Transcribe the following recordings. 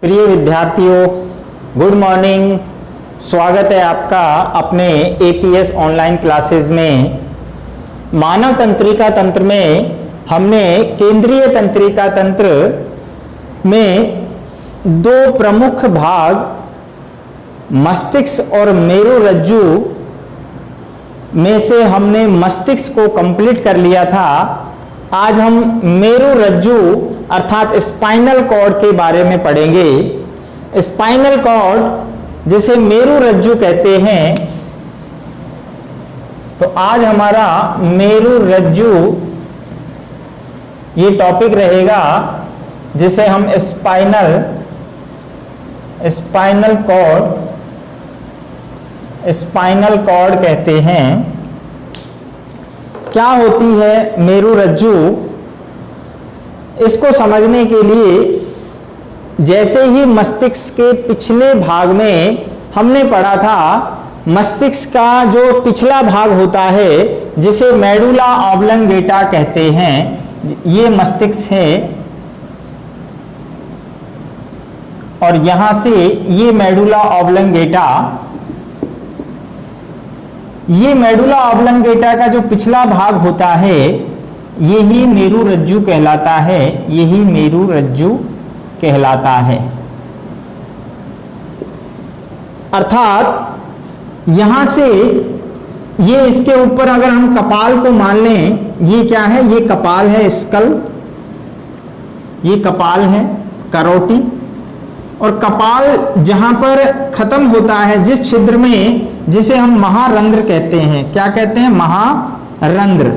प्रिय विद्यार्थियों, good morning. स्वागत है आपका अपने एपीएस ऑनलाइन क्लासेस में। मानव तंत्रिका तंत्र में हमने केंद्रीय तंत्रिका तंत्र में दो प्रमुख भाग मस्तिष्क और मेरुरज्जु में से हमने मस्तिष्क को कंप्लीट कर लिया था। आज हम मेरुरज्जु अर्थात स्पाइनल कॉर्ड के बारे में पढ़ेंगे। स्पाइनल कॉर्ड जिसे मेरुरज्जु कहते हैं, तो आज हमारा मेरुरज्जु ये टॉपिक रहेगा जिसे हम स्पाइनल कॉर्ड कहते हैं। क्या होती है मेरुरज्जु, इसको समझने के लिए जैसे ही मस्तिष्क के पिछले भाग में हमने पढ़ा था, मस्तिष्क का जो पिछला भाग होता है जिसे मेडुला ऑब्लंगेटा कहते हैं, ये मस्तिष्क है और यहां से ये मेडुला ऑब्लंगेटा, ये मेडुला ऑब्लंगेटा का जो पिछला भाग होता है यही मेरुरज्जु कहलाता है, यही मेरुरज्जु कहलाता है। अर्थात यहां से ये इसके ऊपर अगर हम कपाल को मान लें, ये क्या है, ये कपाल है, स्कल, ये कपाल है, करोटी, और कपाल जहां पर खत्म होता है जिस छिद्र में, जिसे हम महारंध्र कहते हैं। क्या कहते हैं? महारंध्र,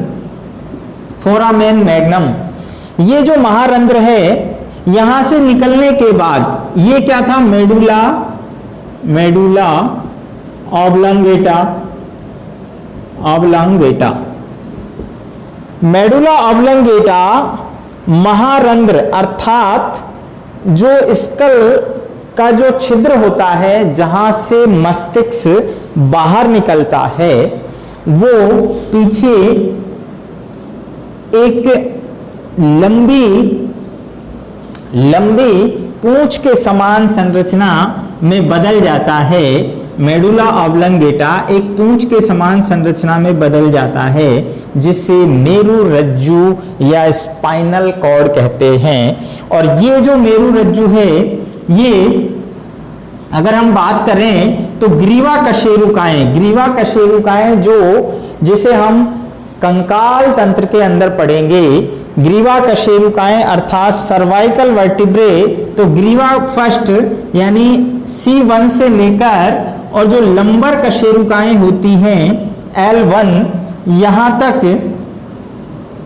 फोरामेन मैग्नम। ये जो महारंध्र है यहां से निकलने के बाद ये क्या था? Medulla oblongata. मेडुला ऑब्लंगेटा महारंध्र अर्थात जो स्कल का जो छिद्र होता है जहां से मस्तिष्क बाहर निकलता है, वो पीछे एक लंबी पूंछ के समान संरचना में बदल जाता है। मेडुला ऑब्लंगेटा एक पूंछ के समान संरचना में बदल जाता है जिसे मेरुरज्जु या स्पाइनल कॉर्ड कहते हैं। और ये जो मेरुरज्जु है, ये अगर हम बात करें तो ग्रीवा कशेरुकाएं जो जिसे हम कंकाल तंत्र के अंदर पढ़ेंगे, ग्रीवा कशेरुकाएं अर्थात सर्वाइकल वर्टिब्रे, तो ग्रीवा फर्स्ट यानी C1 से लेकर और जो लंबर कशेरुकाएं होती हैं L1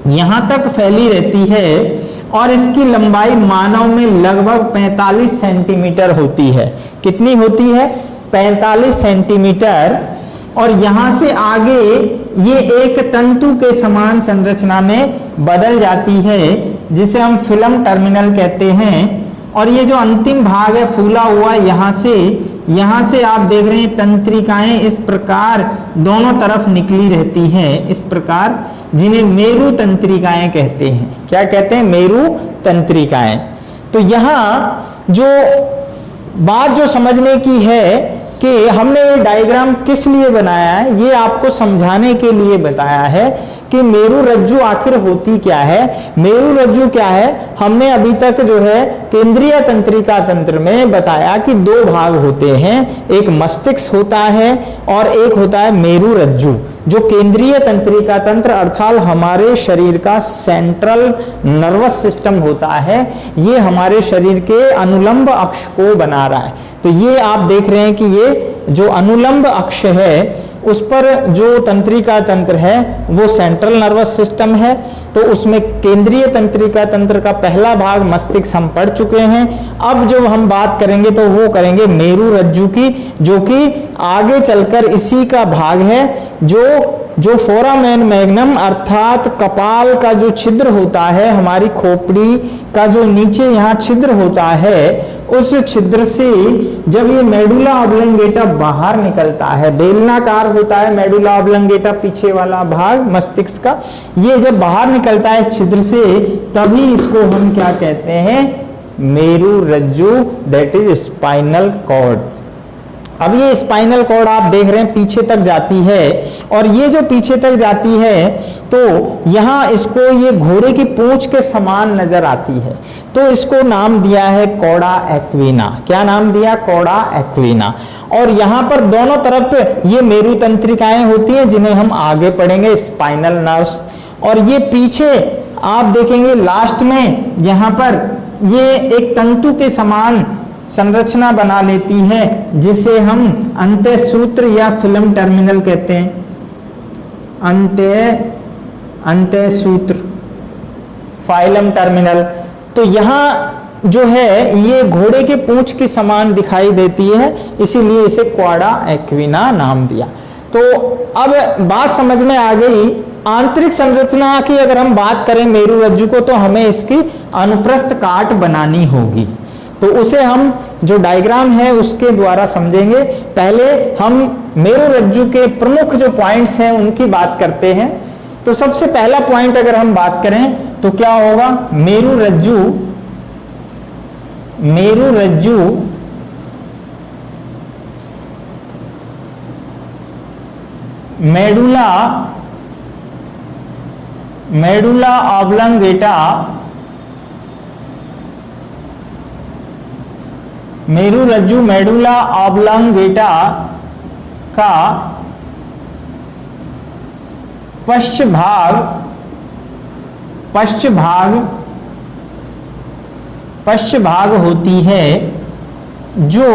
यहां तक फैली रहती है और इसकी लंबाई मानव में लगभग 45 सेंटीमीटर होती है। कितनी होती है? 45 सेंटीमीटर। और यहां से आगे ये एक तंतु के समान संरचना में बदल जाती है जिसे हम फिल्म टर्मिनल कहते हैं। और ये जो अंतिम भाग है फूला हुआ, यहां से आप देख रहे हैं तंत्रिकाएं इस प्रकार दोनों तरफ निकली रहती हैं, इस प्रकार, जिन्हें मेरु तंत्रिकाएं कहते हैं। क्या कहते हैं? मेरु तंत्रिकाएं। तो यहां जो बात जो समझने की है कि हमने ये डायग्राम किस लिए बनाया है, ये आपको समझाने के लिए बताया है कि मेरुरज्जु आखिर होती क्या है। मेरुरज्जु क्या है? हमने अभी तक जो है केंद्रीय तंत्रिका तंत्र में बताया कि दो भाग होते हैं, एक मस्तिष्क होता है और एक होता है मेरुरज्जु। जो केंद्रीय तंत्रिका तंत्र अर्थात हमारे शरीर का सेंट्रल नर्वस सिस्टम होता है, ये हमारे शरीर के अनुलंब अक्ष को बना रहा है। तो ये आप देख रहे हैं कि ये जो अनुलंब अक्ष है उस पर जो तंत्रिका तंत्र है वो सेंट्रल नर्वस सिस्टम है। तो उसमें केंद्रीय तंत्रिका तंत्र का पहला भाग मस्तिष्क हम पढ़ चुके हैं। अब जो हम बात करेंगे तो वो करेंगे मेरुरज्जु की, जो कि आगे चलकर इसी का भाग है। जो फोरामेन मैग्नम अर्थात कपाल का जो छिद्र होता है, हमारी खोपड़ी का जो नीचे यहाँ छिद्र होता है, उस छिद्र से जब ये मेडुला ऑब्लंगेटा बाहर निकलता है, बेलनाकार होता है मेडुला ऑब्लंगेटा पीछे वाला भाग मस्तिष्क का, ये जब बाहर निकलता है इस छिद्र से, तभी इसको हम क्या कहते हैं? मेरु रज्जु, दैट इज स्पाइनल कॉर्ड। अब ये स्पाइनल कॉर्ड आप देख रहे हैं पीछे तक जाती है, और ये जो पीछे तक जाती है तो यहाँ इसको ये घोड़े की पूंछ के समान नजर आती है, तो इसको नाम दिया है कॉर्डा एक्विना। क्या नाम दिया? Chorda Aquinas. और यहाँ पर दोनों तरफ ये मेरु तंत्रिकाएं होती हैं जिन्हें हम आगे पढ़ेंगे, स्पाइनल नर्व्स। और ये पीछे आप देखेंगे लास्ट में यहाँ पर ये एक तंतु के समान संरचना बना लेती है जिसे हम अंत्यसूत्र या फिल्म टर्मिनल कहते हैं। अंत्यसूत्र, फाइलम टर्मिनल। तो यहाँ जो है ये घोड़े के पूंछ के समान दिखाई देती है, इसीलिए इसे कॉर्डा एक्विना नाम दिया। तो अब बात समझ में आ गई। आंतरिक संरचना की अगर हम बात करें मेरु रज्जु को, तो हमें इसकी अनुप्रस्थ काट बनानी होगी, तो उसे हम जो डायग्राम है उसके द्वारा समझेंगे। पहले हम मेरु रज्जु के प्रमुख जो पॉइंट्स हैं उनकी बात करते हैं। तो सबसे पहला पॉइंट अगर हम बात करें तो क्या होगा? मेरु रज्जु मेडुला ऑब्लंगेटा, मेरु रज्जु मेडुला ऑब्लंगेटा का पश्च भाग होती है जो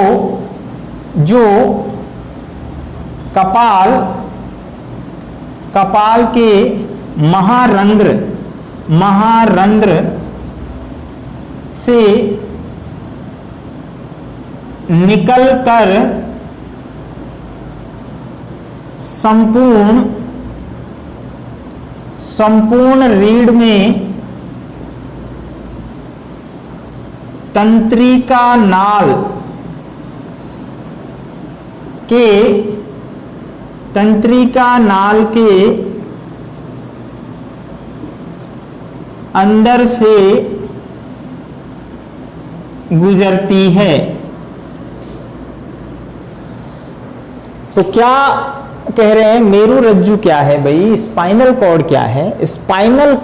कपाल के महारंध्र से निकलकर संपूर्ण रीढ़ में तंत्रिका नाल के अंदर से गुजरती है। तो क्या कह रहे हैं? मेरु रज्जु क्या है भाई? स्पाइनल कॉर्ड क्या है? स्पाइनल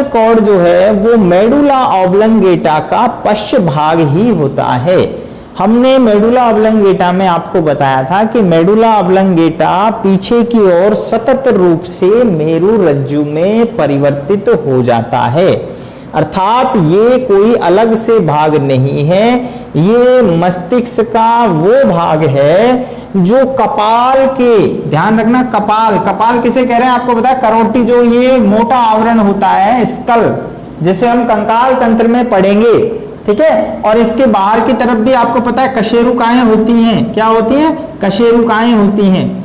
कॉर्ड जो है वो मेडुला ऑब्लंगेटा का पश्च भाग ही होता है। हमने मेडुला ऑब्लंगेटा में आपको बताया था कि मेडुला ऑब्लंगेटा पीछे की ओर सतत रूप से मेरु रज्जु में परिवर्तित हो जाता है, अर्थात ये कोई अलग से भाग नहीं है, ये मस्तिष्क का वो भाग है जो कपाल के, ध्यान रखना कपाल किसे कह रहे हैं आपको पता है? करोटी, जो ये मोटा आवरण होता है स्कल, जिसे हम कंकाल तंत्र में पढ़ेंगे, ठीक है। और इसके बाहर की तरफ भी आपको पता है कशेरुकाएं होती हैं। क्या होती हैं? कशेरुकाएं होती हैं।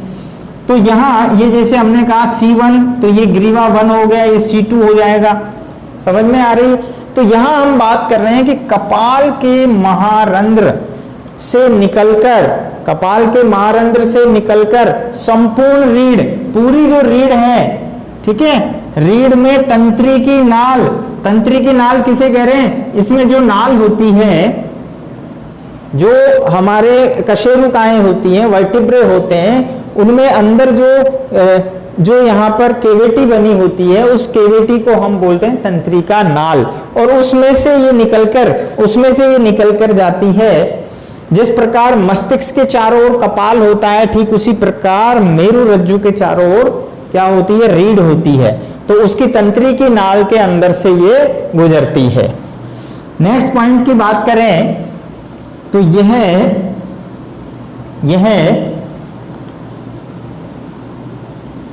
तो यहाँ ये जैसे हमने कहा C1, तो ये ग्रीवा 1 हो गया, ये C2 हो जाएगा। समझ में आ रही है? तो यहाँ हम बात कर रहे हैं कि कपाल के महारंध्र से निकलकर संपूर्ण रीढ़, पूरी जो रीढ़ है, ठीक है, रीढ़ में तंत्रिकी नाल किसे कह रहे हैं? इसमें जो नाल होती है, जो हमारे कशेरुकाएं होती हैं, वर्टिब्रे होते हैं, उनमें अंदर जो यहाँ पर केविटी बनी होती है, उस केविटी को हम बोलते हैं तंत्रिका नाल, और उसमें से ये निकलकर जाती है। जिस प्रकार मस्तिष्क के चारों ओर कपाल होता है, ठीक उसी प्रकार मेरु रज्जु के चारों ओर क्या होती है? रीढ़ होती है। तो उसकी तंत्रिकी नाल के अंदर से ये गुजरती है। नेक्स्ट पॉइंट की बात करें तो यह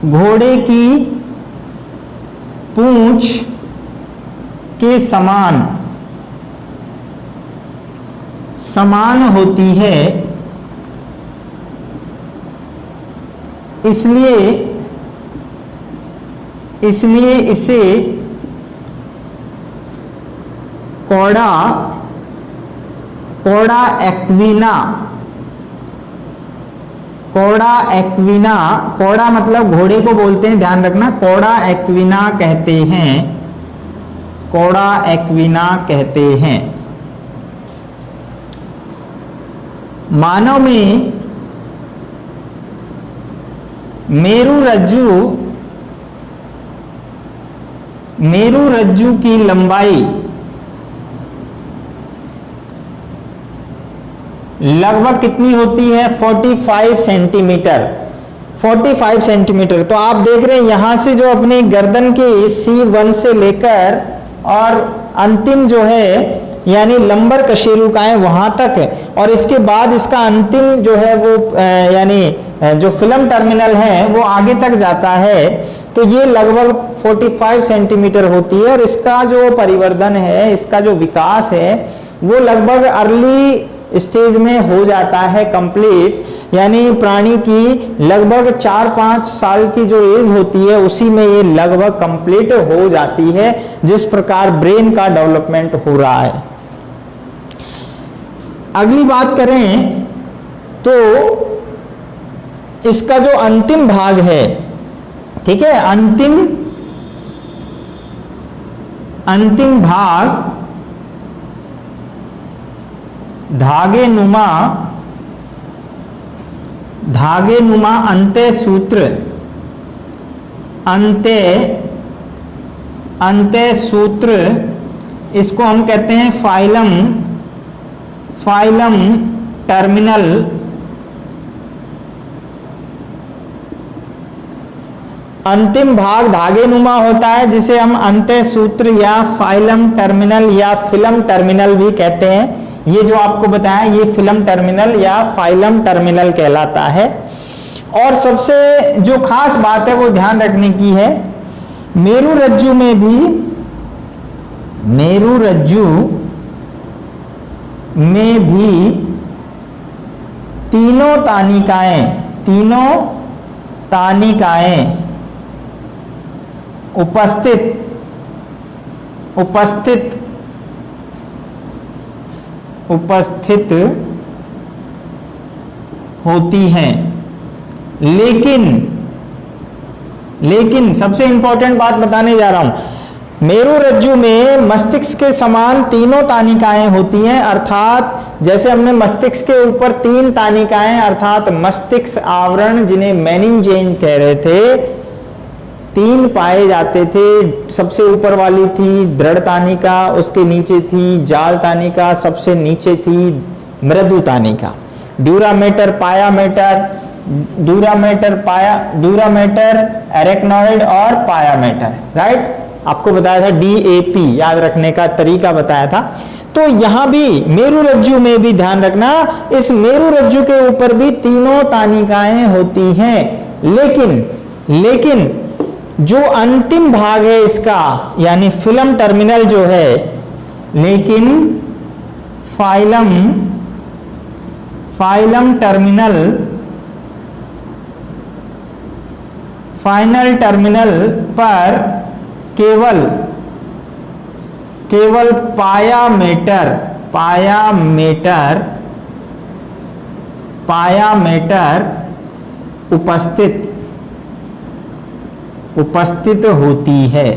घोड़े की पूंछ के समान होती है, इसलिए इसे कॉर्डा एक्विना, कॉर्डा मतलब घोड़े को बोलते हैं, ध्यान रखना, कॉर्डा एक्विना कहते हैं। कौड़ा एक्विना कहते हैं। मानव में मेरू रज्जु की लंबाई लगभग कितनी होती है? 45 सेंटीमीटर। 45 सेंटीमीटर। तो आप देख रहे हैं यहां से जो अपनी गर्दन की C1 से लेकर और अंतिम जो है यानी लंबर कशेरुकाएं वहां तक है, और इसके बाद इसका अंतिम जो है वो यानी जो फिल्म टर्मिनल है वो आगे तक जाता है। तो ये लगभग 45 सेंटीमीटर होती है, और इसका जो परिवर्धन है, इसका जो विकास है वो लगभग अर्ली स्टेज में हो जाता है कंप्लीट, यानी प्राणी की लगभग 4-5 साल की जो एज होती है उसी में ये लगभग कंप्लीट हो जाती है, जिस प्रकार ब्रेन का डेवलपमेंट हो रहा है। अगली बात करें तो इसका जो अंतिम भाग है, ठीक है, अंतिम भाग धागे नुमा अंत्य सूत्र, इसको हम कहते हैं फाइलम टर्मिनल। अंतिम भाग धागे नुमा होता है जिसे हम अंत्य सूत्र या फाइलम टर्मिनल या फिल्म टर्मिनल भी कहते हैं। ये जो आपको बताया ये फिल्म टर्मिनल या फाइलम टर्मिनल कहलाता है। और सबसे जो खास बात है वो ध्यान रखने की है, मेरू रज्जु में भी तीनों तानिकाएं उपस्थित होती हैं। लेकिन सबसे इंपॉर्टेंट बात बताने जा रहा हूं, मेरू रज्जु में मस्तिष्क के समान तीनों तानिकाएं होती हैं, अर्थात जैसे हमने मस्तिष्क के ऊपर 3 तानिकाएं अर्थात मस्तिष्क आवरण जिन्हें मेनिंजेन कह रहे थे 3 पाए जाते थे। सबसे ऊपर वाली थी दृढ़ तानिका, उसके नीचे थी जाल तानिका, सबसे नीचे थी मृदु तानिका। ड्यूरामेटर, एरेक्नॉइड और पायामेटर, राइट। आपको बताया था DAP, याद रखने का तरीका बताया था। तो यहां भी मेरू रज्जु में भी ध्यान रखना, इस मेरू रज्जु के ऊपर भी तीनों तानिकाएं होती हैं। लेकिन जो अंतिम भाग है इसका यानी फिल्म टर्मिनल जो है, लेकिन फाइनल टर्मिनल पर केवल पायामेटर उपस्थित होती है।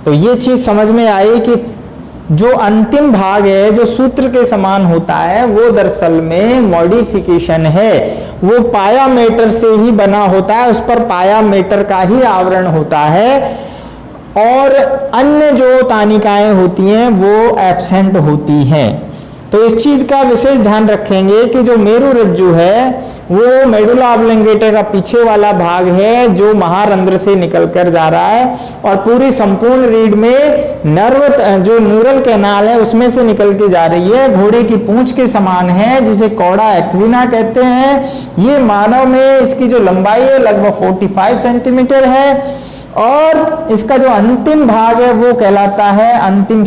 तो ये चीज समझ में आई कि जो अंतिम भाग है जो सूत्र के समान होता है वो दरअसल में मॉडिफिकेशन है, वो पायामेटर से ही बना होता है, उस पर पायामेटर का ही आवरण होता है, और अन्य जो तानिकाएं होती हैं वो एब्सेंट होती हैं। तो इस चीज का विशेष ध्यान रखेंगे कि जो मेरू रज्जु है वो मेडुला ऑब्लिंगेटा का पीछे वाला भाग है जो महारंध्र से निकलकर जा रहा है, और पूरी संपूर्ण रीढ़ में नर्व जो न्यूरल कैनाल है उसमें से निकल के जा रही है, घोड़े की पूंछ के समान है जिसे कौड़ा एक्विना कहते हैं। ये मानव में इसकी जो लंबाई है लगभग 45 सेंटीमीटर है, और इसका जो अंतिम भाग है वो कहलाता है अंत्य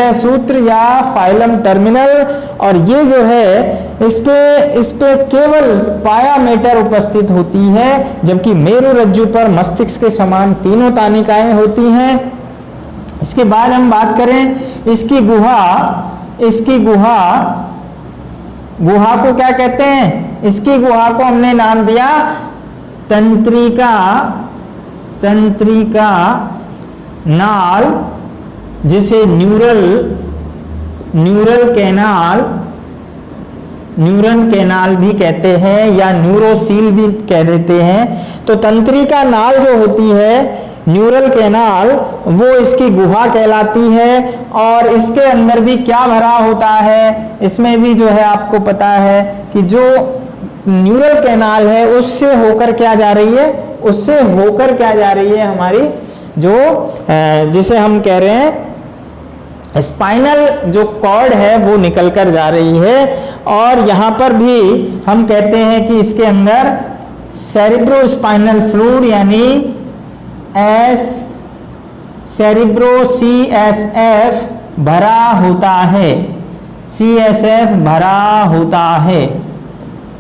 सूत्र या फाइलम टर्मिनल। और ये जो है इस पे केवल पायामेटर उपस्थित होती है, जबकि मेरू रज्जु पर मस्तिष्क के समान तीनों तानिकाएं होती हैं। इसके बाद हम बात करें इसकी गुहा को क्या कहते हैं? इसकी गुहा को हमने नाम दिया तंत्रिका नाल, जिसे न्यूरन कैनाल भी कहते हैं या न्यूरोसील भी कह देते हैं। तो तंत्रिका नाल जो होती है, न्यूरल कैनाल, वो इसकी गुहा कहलाती है। और इसके अंदर भी क्या भरा होता है, इसमें भी जो है आपको पता है कि जो न्यूरल कैनाल है उससे होकर क्या जा रही है, उससे होकर क्या जा रही है हमारी जो जिसे हम कह रहे हैं स्पाइनल जो कॉर्ड है वो निकल कर जा रही है। और यहाँ पर भी हम कहते हैं कि इसके अंदर सेरिब्रोस्पाइनल फ्लूइड यानी CSF भरा होता है, CSF भरा होता है।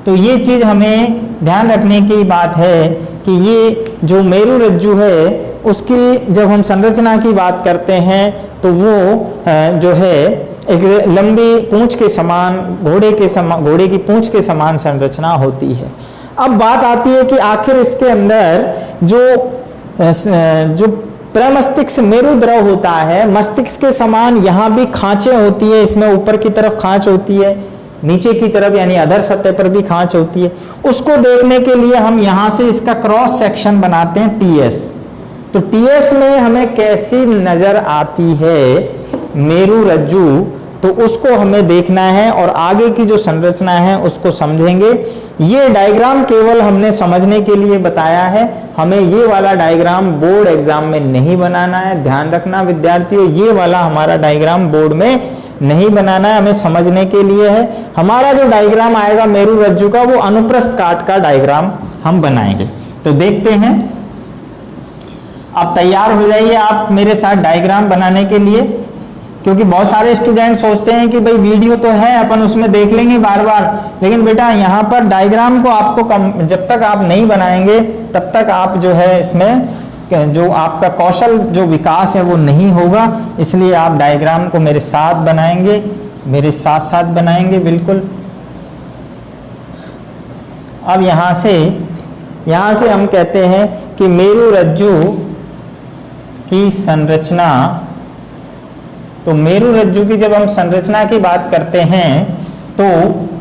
तो ये चीज हमें ध्यान रखने की बात है कि ये जो मेरुरज्जु है उसकी जब हम संरचना की बात करते हैं तो वो जो है एक लंबी पूंछ के समान, घोड़े की पूंछ के समान संरचना होती है। अब बात आती है कि आखिर इसके अंदर जो प्रमस्तिष्क मेरुद्रव होता है, मस्तिष्क के समान यहाँ भी खांचे होती है, इसमें ऊपर की तरफ खांच होती है, नीचे की तरफ यानी अधर सतह पर भी खांच होती है। उसको देखने के लिए हम यहाँ से इसका क्रॉस सेक्शन बनाते हैं TS। तो TS में हमें कैसी नजर आती है मेरुरज्जु, तो उसको हमें देखना है और आगे की जो संरचना है उसको समझेंगे। ये डायग्राम केवल हमने समझने के लिए बताया है, हमें ये वाला डायग्राम बोर्ड एग्जाम में नहीं बनाना है। ध्यान रखना विद्यार्थियों, ये वाला हमारा डायग्राम बोर्ड में नहीं बनाना है, हमें समझने के लिए है। हमारा जो डायग्राम आएगा मेरुरज्जु का वो अनुप्रस्थ काट का डायग्राम हम बनाएंगे। तो देखते हैं, आप तैयार हो जाइए आप मेरे साथ डायग्राम बनाने के लिए, क्योंकि बहुत सारे स्टूडेंट सोचते हैं कि भाई वीडियो तो है अपन उसमें देख लेंगे बार बार, लेकिन बेटा यहाँ पर डायग्राम को आपको जब तक आप नहीं बनाएंगे तब तक आप जो है इसमें जो आपका कौशल जो विकास है वो नहीं होगा। इसलिए आप डायग्राम को मेरे साथ बनाएंगे, मेरे साथ साथ बनाएंगे बिल्कुल। अब यहाँ से हम कहते हैं कि मेरुरज्जु की संरचना। तो मेरुरज्जु की जब हम संरचना की बात करते हैं तो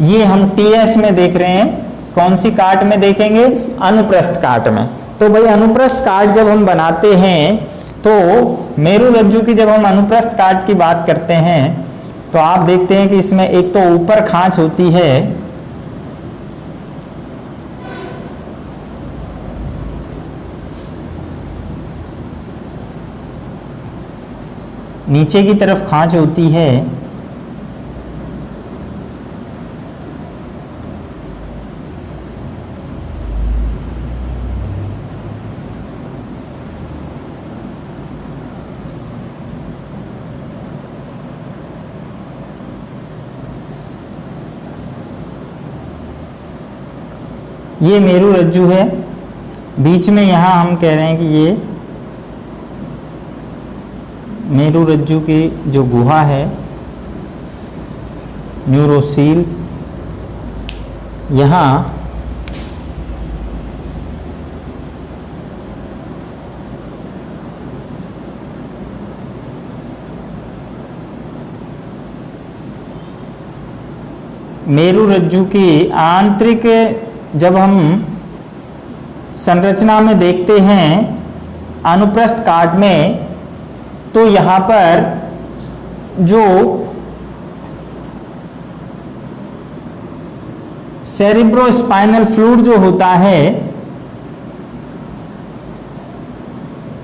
ये हम TS में देख रहे हैं। कौन सी काट में देखेंगे? अनुप्रस्थ काट में। तो भाई अनुप्रस्थ काट जब हम बनाते हैं तो मेरुरज्जु की जब हम अनुप्रस्थ काट की बात करते हैं तो आप देखते हैं कि इसमें एक तो ऊपर खांच होती है, नीचे की तरफ खांच होती है, ये मेरुरज्जु है। बीच में यहाँ हम कह रहे हैं कि ये मेरुरज्जु की जो गुहा है, न्यूरोसील, यहाँ मेरुरज्जु की आंतरिक जब हम संरचना में देखते हैं अनुप्रस्थ काट में, तो यहाँ पर जो सेरिब्रोस्पाइनल फ्लूइड जो होता है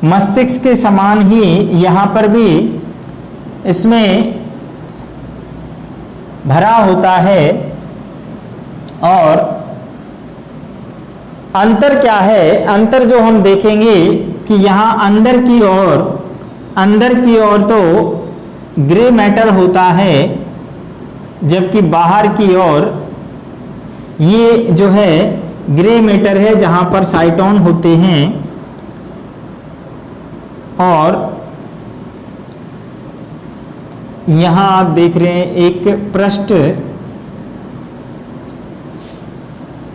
मस्तिष्क के समान ही यहाँ पर भी इसमें भरा होता है। और अंतर क्या है? अंतर जो हम देखेंगे कि यहाँ अंदर की ओर तो ग्रे मैटर होता है, जबकि बाहर की ओर ये जो है ग्रे मैटर है जहां पर साइटोन होते हैं। और यहां आप देख रहे हैं एक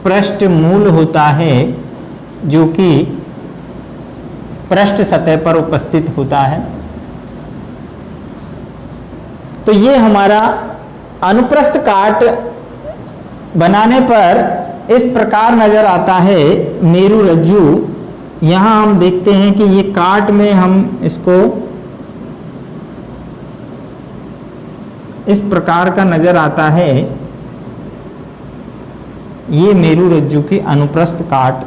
पृष्ठ मूल होता है जो कि पृष्ठ सतह पर उपस्थित होता है। तो ये हमारा अनुप्रस्थ काट बनाने पर इस प्रकार नजर आता है मेरु रज्जु। यहां हम देखते हैं कि ये काट में हम इसको इस प्रकार का नजर आता है, ये मेरु रज्जु की अनुप्रस्थ काट।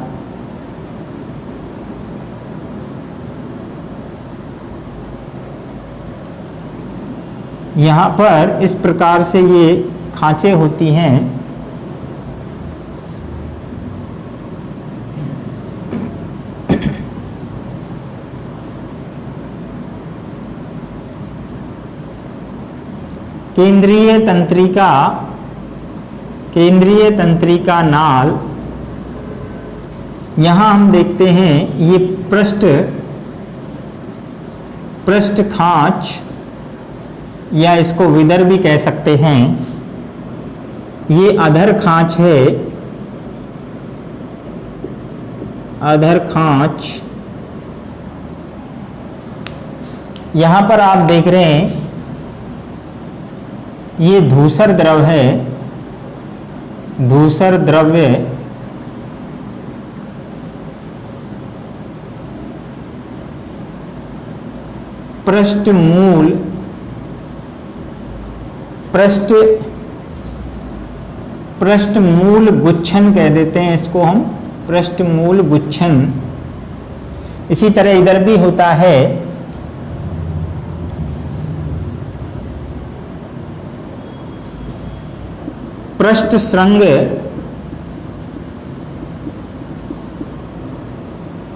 यहां पर इस प्रकार से ये खांचे होती हैं। केंद्रीय तंत्रिका नाल, यहां हम देखते हैं ये पृष्ठ खांच या इसको विदर भी कह सकते हैं। ये अधर खांच है, अधर खांच। यहां पर आप देख रहे हैं ये धूसर द्रव है, धूसर द्रव्य पृष्ठ मूल गुच्छन कह देते हैं इसको हम, पृष्ठ मूल गुच्छन। इसी तरह इधर भी होता है पृष्ठ श्रृंग,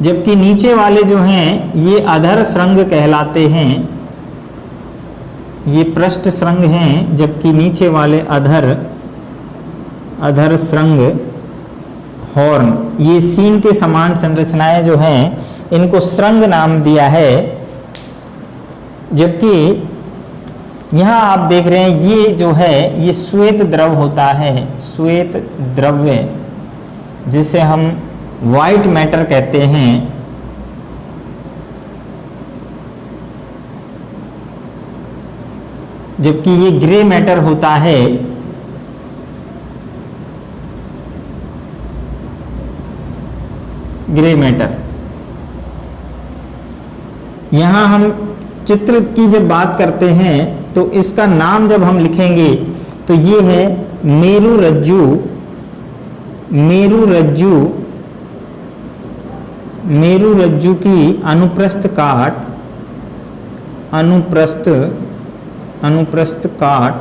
जबकि नीचे वाले जो हैं ये अधर श्रृंग कहलाते हैं। ये पृष्ठ श्रृंग हैं, जबकि नीचे वाले अधर श्रृंग हॉर्न। ये सीन के समान संरचनाएं जो हैं इनको श्रृंग नाम दिया है। जबकि यहाँ आप देख रहे हैं ये जो है ये श्वेत द्रव होता है, श्वेत द्रव्य जिसे हम व्हाइट मैटर कहते हैं। जबकि ये ग्रे मैटर होता है। Grey matter. यहां हम चित्र की जब बात करते हैं तो इसका नाम जब हम लिखेंगे तो ये है मेरु रज्जु। मेरु रज्जु, मेरु रज्जु की अनुप्रस्थ काट, अनुप्रस्थ काट,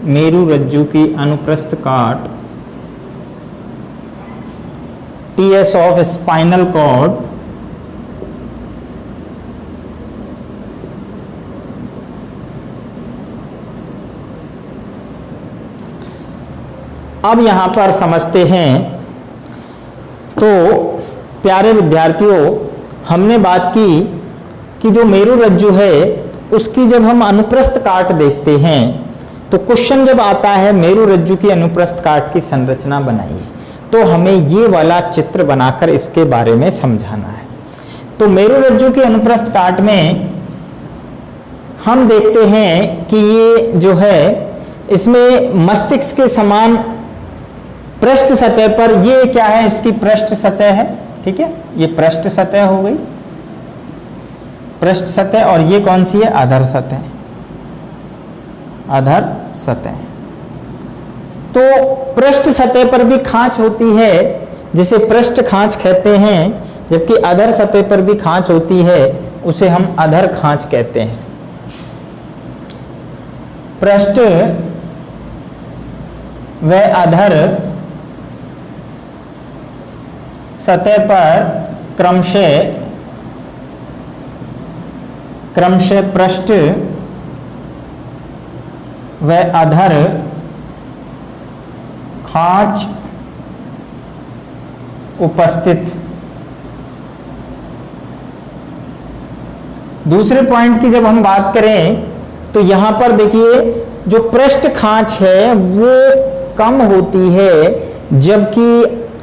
मेरु रज्जु की अनुप्रस्थ काट, टीएस ऑफ स्पाइनल कॉर्ड। अब यहां पर समझते हैं। तो प्यारे विद्यार्थियों, हमने बात की कि जो मेरु रज्जु है उसकी जब हम अनुप्रस्थ काट देखते हैं तो क्वेश्चन जब आता है मेरु रज्जु की अनुप्रस्थ काट की संरचना बनाइए, तो हमें ये वाला चित्र बनाकर इसके बारे में समझाना है। तो मेरु रज्जु की अनुप्रस्थ काट में हम देखते हैं कि ये जो है इसमें मस्तिष्क के समान पृष्ठ सतह पर, ये क्या है, इसकी पृष्ठ सतह है, ठीक है, ये पृष्ठ सतह हो गई, पृष्ठ सतह। और ये कौन सी है, अधर सतह, अधर सतह। तो पृष्ठ सतह पर भी खांच होती है जिसे पृष्ठ खांच कहते हैं, जबकि अधर सतह पर भी खांच होती है उसे हम अधर खांच कहते हैं। पृष्ठ व अधर सतह पर क्रमशः पृष्ठ व अधर खांच उपस्थित। दूसरे पॉइंट की जब हम बात करें तो यहां पर देखिए जो पृष्ठ खांच है वो कम होती है, जबकि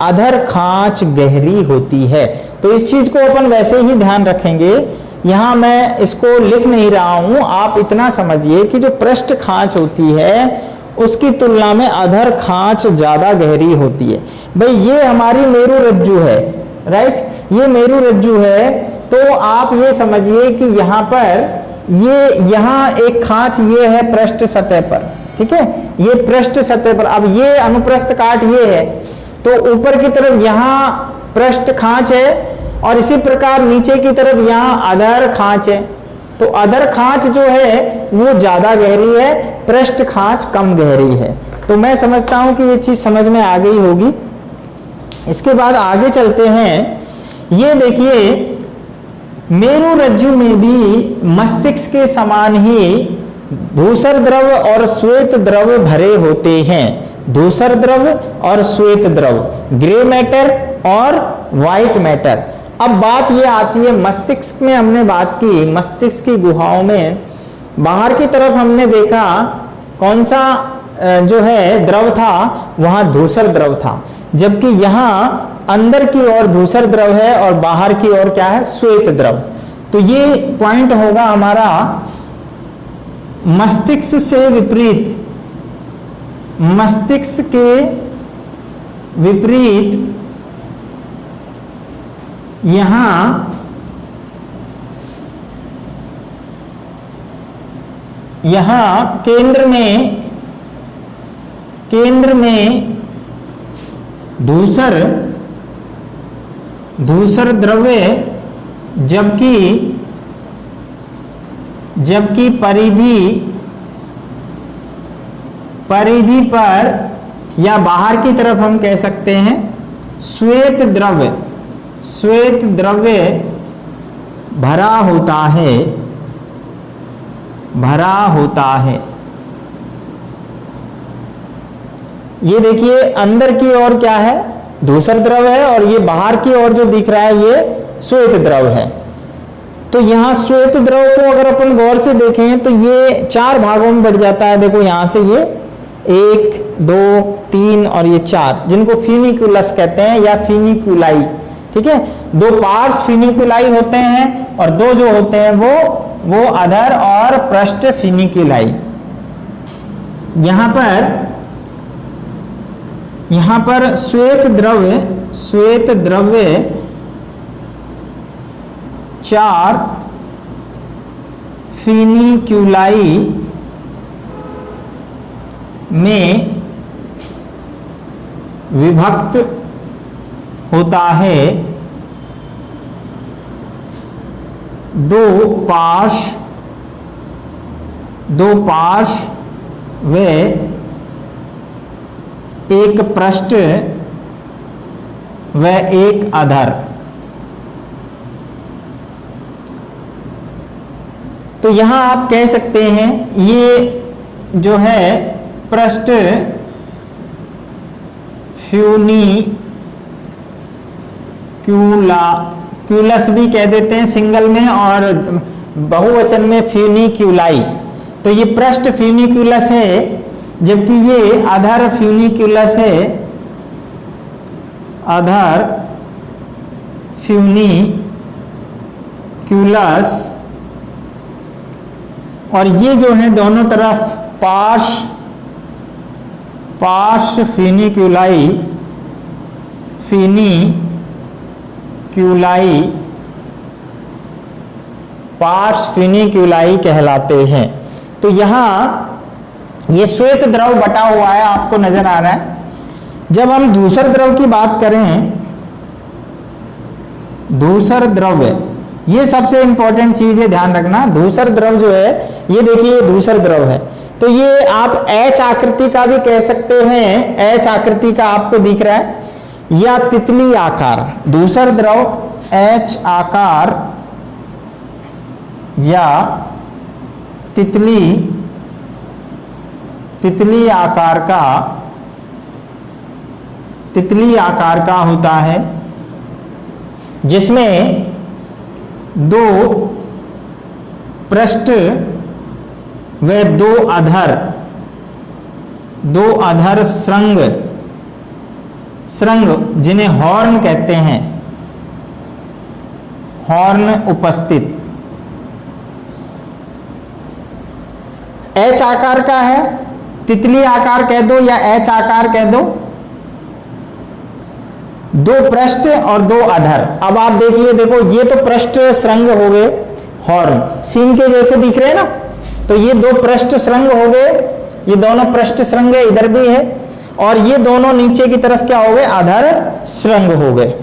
अधर खांच गहरी होती है। तो इस चीज को अपन वैसे ही ध्यान रखेंगे। यहां मैं इसको लिख नहीं रहा हूं, आप इतना समझिए कि जो पृष्ठ खांच होती है उसकी तुलना में अधर खांच ज्यादा गहरी होती है। भाई ये हमारी मेरु रज्जु है, राइट, ये मेरु रज्जु है। तो आप ये समझिए कि यहाँ पर यहाँ एक खांच ये है पृष्ठ सतह पर, ठीक है, ये पृष्ठ सतह पर। अब ये अनुप्रस्थ काट ये है, तो ऊपर की तरफ यहाँ पृष्ठ खांच है और इसी प्रकार नीचे की तरफ यहाँ अधर खांच है। तो अधर खांच जो है वो ज्यादा गहरी है, पृष्ठ खांच कम गहरी है। तो मैं समझता हूं कि ये चीज समझ में आ गई होगी। इसके बाद आगे चलते हैं। ये देखिए मेरु रज्जु में भी मस्तिष्क के समान ही धूसर द्रव और श्वेत द्रव भरे होते हैं। धूसर द्रव और श्वेत द्रव, ग्रे मैटर और व्हाइट मैटर। अब बात ये आती है मस्तिष्क में, हमने बात की मस्तिष्क की गुहाओं में बाहर की तरफ हमने देखा कौन सा जो है द्रव था, वहां धूसर द्रव था, जबकि यहाँ अंदर की ओर धूसर द्रव है और बाहर की ओर क्या है, श्वेत द्रव। तो ये पॉइंट होगा हमारा मस्तिष्क से विपरीत, मस्तिष्क के विपरीत यहां केंद्र में धूसर द्रव्य, जबकि परिधि पर या बाहर की तरफ हम कह सकते हैं श्वेत द्रव्य भरा होता है। ये देखिए अंदर की ओर क्या है, धूसर द्रव है और ये बाहर की ओर जो दिख रहा है ये श्वेत द्रव है। तो यहाँ श्वेत द्रव को अगर अपन गौर से देखें तो ये 4 भागों में बढ़ जाता है। देखो यहाँ से ये 1, 2, 3 और ये 4, जिनको फिनिकुलस कहते हैं या फिनिकुलाई, ठीक है। 2 पार्ट्स फिनिकुलाई होते हैं और 2 जो होते हैं वो अधर और पृष्ठ फिनिकुलाई। यहाँ पर श्वेत द्रव्य 4 फिनिकुलाई में विभक्त होता है। 2 पार्श्व व एक पृष्ठ व एक अधर। तो यहां आप कह सकते हैं ये जो है पृष्ठ फ्यूनिक्यूलस भी कह देते हैं सिंगल में, और बहुवचन में फ्यूनिक्यूलाई। तो ये पृष्ठ फ्यूनिक्यूलस है, जबकि ये अधर फ्यूनिक्यूलस है, अधर फ्यूनिक्यूलस। और ये जो है दोनों तरफ पार्श्व फिनिक्यूलाई पार्श्व फिनिक्यूलाई कहलाते हैं। तो यहाँ ये श्वेत द्रव बटा हुआ है, आपको नजर आ रहा है। जब हम धूसर द्रव की बात करें, धूसर द्रव्य, ये सबसे इंपॉर्टेंट चीज है, ध्यान रखना। धूसर द्रव जो है, ये देखिए धूसर द्रव है, तो ये आप एच आकृति का भी कह सकते हैं। एच आकृति का आपको दिख रहा है, या तितली आकार। धूसर द्रव एच आकार या तितली आकार का होता है, जिसमें 2 पृष्ठ व 2 अधर श्रृंग जिन्हें हॉर्न कहते हैं, हॉर्न उपस्थित। एच आकार का है, तितली आकार कह दो या एच आकार कह दो, दो पृष्ठ और दो अधर। अब आप देखिए, देखो ये तो पृष्ठ श्रृंग हो गए, हॉर्न सींग के जैसे दिख रहे हैं ना, तो ये दो पृष्ठ श्रृंग हो गए, ये दोनों पृष्ठ श्रृंग है, इधर भी है, और ये दोनों नीचे की तरफ क्या हो गए, अधर श्रृंग हो गए।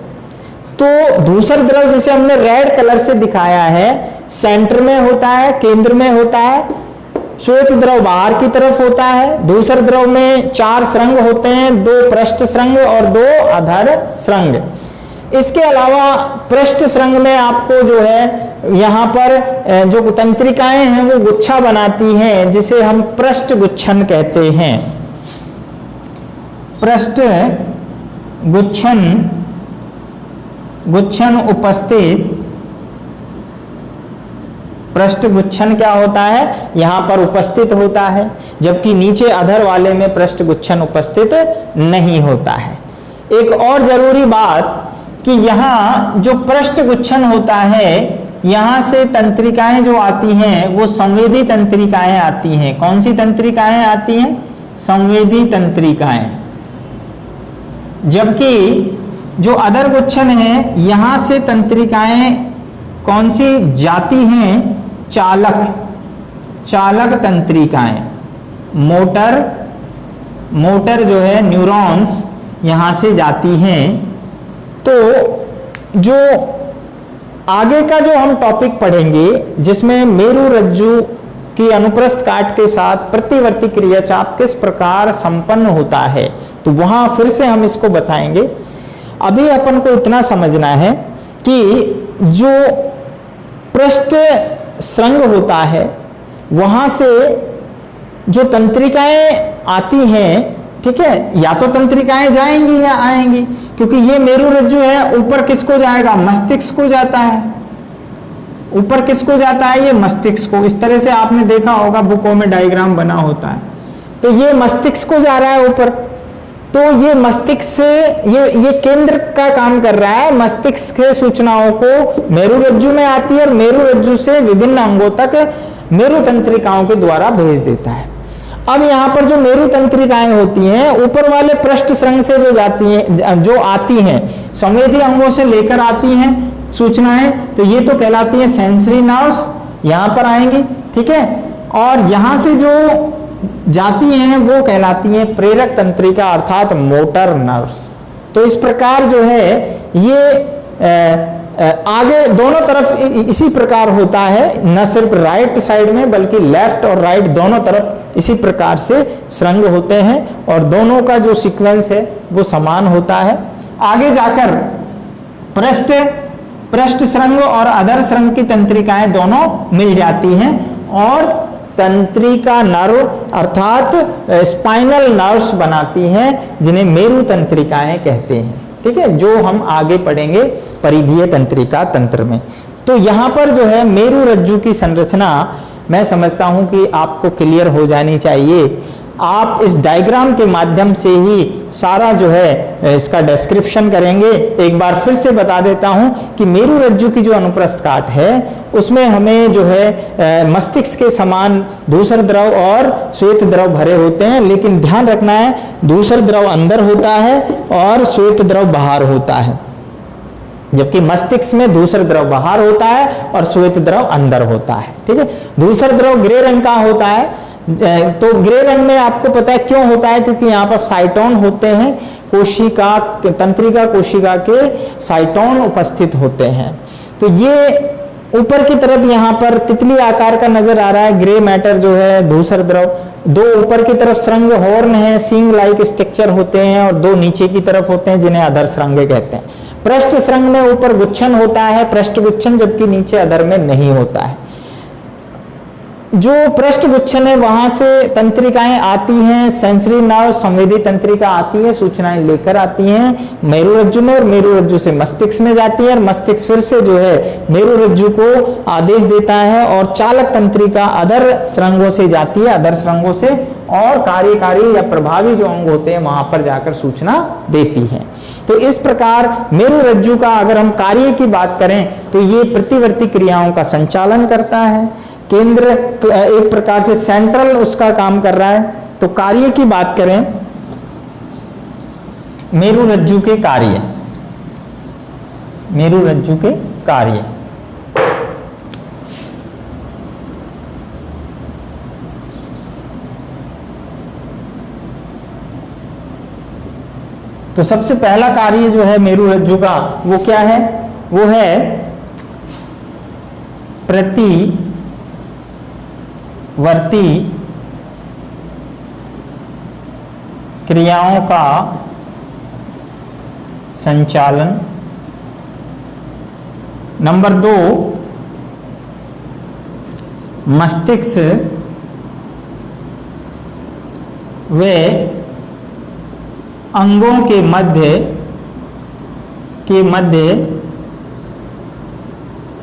तो धूसर द्रव जिसे हमने रेड कलर से दिखाया है, सेंटर में होता है, केंद्र में होता है, श्वेत द्रव बाहर की तरफ होता है। धूसर द्रव में 4 श्रृंग होते हैं, 2 पृष्ठ श्रृंग और 2 अधर श्रृंग। इसके अलावा पृष्ठ श्रृंग में आपको जो है यहाँ पर जो तंत्रिकाएं हैं वो गुच्छा बनाती हैं, जिसे हम पृष्ठ गुच्छन कहते हैं। पृष्ठ गुच्छन उपस्थित। पृष्ठ गुच्छन क्या होता है, यहां पर उपस्थित होता है, जबकि नीचे अधर वाले में पृष्ठ गुच्छन उपस्थित नहीं होता है। एक और जरूरी बात कि यहां जो पृष्ठ गुच्छन होता है, यहां से तंत्रिकाएं जो आती हैं वो संवेदी तंत्रिकाएं आती हैं। कौन सी तंत्रिकाएं आती हैं, संवेदी तंत्रिकाएं। जबकि जो अधर गुच्छन है, यहां से तंत्रिकाएं कौन सी जाती हैं, चालक तंत्रिकाएं। मोटर जो है न्यूरॉन्स यहां से जाती हैं। तो जो आगे का जो हम टॉपिक पढ़ेंगे, जिसमें मेरु रज्जु की अनुप्रस्थ काट के साथ प्रतिवर्ती क्रियाचाप किस प्रकार संपन्न होता है, तो वहां फिर से हम इसको बताएंगे। अभी अपन को इतना समझना है कि जो पृष्ठ श्रृंग होता है, वहां से जो तंत्रिकाएं आती हैं, ठीक है, या तो तंत्रिकाएं जाएंगी या आएंगी, क्योंकि ये मेरु रज्जु है, ऊपर किसको जाएगा, मस्तिष्क को जाता है। ऊपर किसको जाता है, ये मस्तिष्क को। इस तरह से आपने देखा होगा बुकों में डायग्राम बना होता है। तो ये मस्तिष्क को जा रहा है ऊपर, तो ये मस्तिष्क से ये केंद्र का काम कर रहा है, मस्तिष्क के सूचनाओं को मेरु रज्जु में आती है और मेरु रज्जु से विभिन्न अंगों तक मेरु तंत्रिकाओं के द्वारा भेज देता है। अब यहाँ पर जो मेरु तंत्रिकाएं होती हैं, ऊपर वाले पृष्ठ श्रृंग से जो जाती हैं, जो आती हैं, संवेदी अंगों से लेकर आती हैं सूचनाएं, तो ये तो कहलाती हैं सेंसरी नर्व्स, यहाँ पर आएंगी, ठीक है। और यहाँ से जो जाती हैं वो कहलाती हैं प्रेरक तंत्रिका अर्थात मोटर नर्व्स। तो इस प्रकार जो है ये आगे दोनों तरफ इसी प्रकार होता है, न सिर्फ राइट साइड में बल्कि लेफ्ट और राइट दोनों तरफ इसी प्रकार से श्रृंग होते हैं, और दोनों का जो सीक्वेंस है वो समान होता है। आगे जाकर पृष्ठ श्रृंग और अधर श्रृंग की तंत्रिकाएं दोनों मिल जाती हैं और तंत्रिका नर्व अर्थात स्पाइनल नर्व्स बनाती हैं, जिन्हें मेरु तंत्रिकाएं कहते हैं, ठीक है, जो हम आगे पढ़ेंगे परिधीय तंत्रिका तंत्र में। तो यहाँ पर जो है मेरु रज्जु की संरचना मैं समझता हूँ कि आपको क्लियर हो जानी चाहिए। आप इस डायग्राम के माध्यम से ही सारा जो है इसका डिस्क्रिप्शन करेंगे। एक बार फिर से बता देता हूँ कि मेरु रज्जु की जो अनुप्रस्थ काट है उसमें हमें जो है मस्तिष्क के समान धूसर द्रव और श्वेत द्रव भरे होते हैं, लेकिन ध्यान रखना है धूसर द्रव अंदर होता है और श्वेत द्रव बाहर होता है, जबकि मस्तिष्क में धूसर द्रव बाहर होता है और श्वेत द्रव अंदर होता है, ठीक है। धूसर द्रव ग्रे रंग का होता है। तो ग्रे रंग में आपको पता है क्यों होता है, क्योंकि यहाँ पर साइटोन होते हैं, कोशिका तंत्रिका कोशिका के साइटोन उपस्थित होते हैं। तो ये ऊपर की तरफ यहाँ पर तितली आकार का नजर आ रहा है ग्रे मैटर जो है धूसर द्रव। दो ऊपर की तरफ श्रृंग हॉर्न है, सींग लाइक स्ट्रक्चर होते हैं, और दो नीचे की तरफ होते हैं जिन्हें अधर श्रृंग कहते हैं। पृष्ठ श्रृंग में ऊपर गुच्छन होता है, पृष्ठ गुच्छन, जबकि नीचे अधर में नहीं होता है। जो पृष्ठगुच्छन है वहां से तंत्रिकाएं आती हैं, सेंसरी नर्व संवेदी तंत्रिका आती है, सूचनाएं लेकर आती हैं मेरुरज्जु में, और मेरुरज्जु से मस्तिष्क में जाती है, और मस्तिष्क फिर से जो है मेरुरज्जु को आदेश देता है, और चालक तंत्रिका अधर सुरंगों से जाती है, अधर सुरंगों से, और कार्यकारी या प्रभावी जो अंग होते हैं वहां पर जाकर सूचना देती है। तो इस प्रकार मेरुरज्जु का अगर हम कार्य की बात करें तो ये प्रतिवर्ती क्रियाओं का संचालन करता है, केंद्र एक प्रकार से सेंट्रल उसका काम कर रहा है। तो कार्य की बात करें, मेरुरज्जु के कार्य, मेरुरज्जु के कार्य, तो सबसे पहला कार्य जो है मेरुरज्जु का वो क्या है, वो है प्रतिवर्ती क्रियाओं का संचालन। नंबर 2, मस्तिष्क व अंगों के मध्य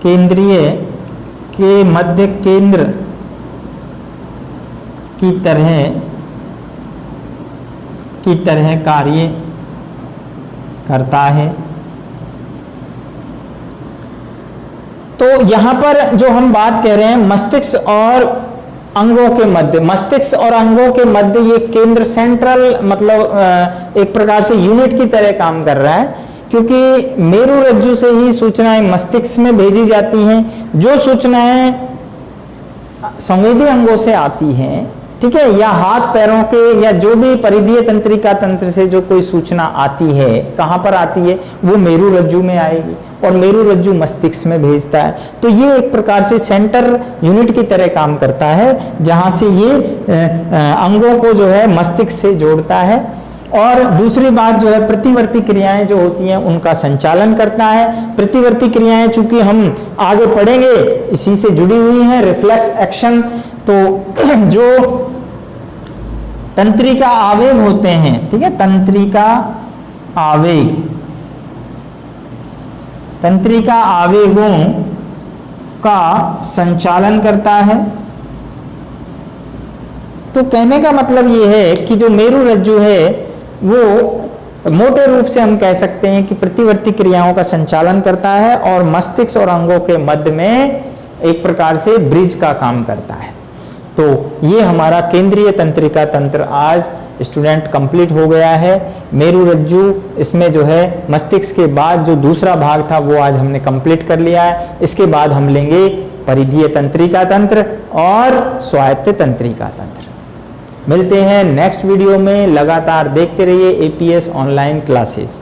केंद्रीय के मध्य केंद्र की तरह कार्य करता है। तो यहां पर जो हम बात कह रहे हैं मस्तिष्क और अंगों के मध्य, मस्तिष्क और अंगों के मध्य ये केंद्र सेंट्रल मतलब एक प्रकार से यूनिट की तरह काम कर रहा है, क्योंकि मेरुरज्जु से ही सूचनाएं मस्तिष्क में भेजी जाती हैं, जो सूचनाएं संवेदी अंगों से आती हैं, ठीक है, या हाथ पैरों के या जो भी परिधीय तंत्रिका तंत्र से जो कोई सूचना आती है, कहां पर आती है, वो मेरुरज्जु में आएगी और मेरुरज्जु मस्तिष्क में भेजता है। तो ये एक प्रकार से सेंटर यूनिट की तरह काम करता है, जहां से ये अंगों को जो है मस्तिष्क से जोड़ता है। और दूसरी बात जो है प्रतिवर्ती क्रियाएं जो होती हैं उनका संचालन करता है। प्रतिवर्ती क्रियाएं चूंकि हम आगे पढ़ेंगे इसी से जुड़ी हुई हैं, रिफ्लेक्स एक्शन। तो जो तंत्रिका आवेग होते हैं, ठीक है, तंत्रिका आवेगों का संचालन करता है। तो कहने का मतलब ये है कि जो मेरुरज्जु है वो मोटे रूप से हम कह सकते हैं कि प्रतिवर्ती क्रियाओं का संचालन करता है और मस्तिष्क और अंगों के मध्य में एक प्रकार से ब्रिज का काम करता है। तो ये हमारा केंद्रीय तंत्रिका तंत्र आज स्टूडेंट कंप्लीट हो गया है। मेरुरज्जु इसमें जो है मस्तिष्क के बाद जो दूसरा भाग था वो आज हमने कंप्लीट कर लिया है। इसके बाद हम लेंगे परिधीय तंत्रिका तंत्र और स्वायत्त तंत्रिका तंत्र। मिलते हैं नेक्स्ट वीडियो में। लगातार देखते रहिए एपीएस ऑनलाइन क्लासेस।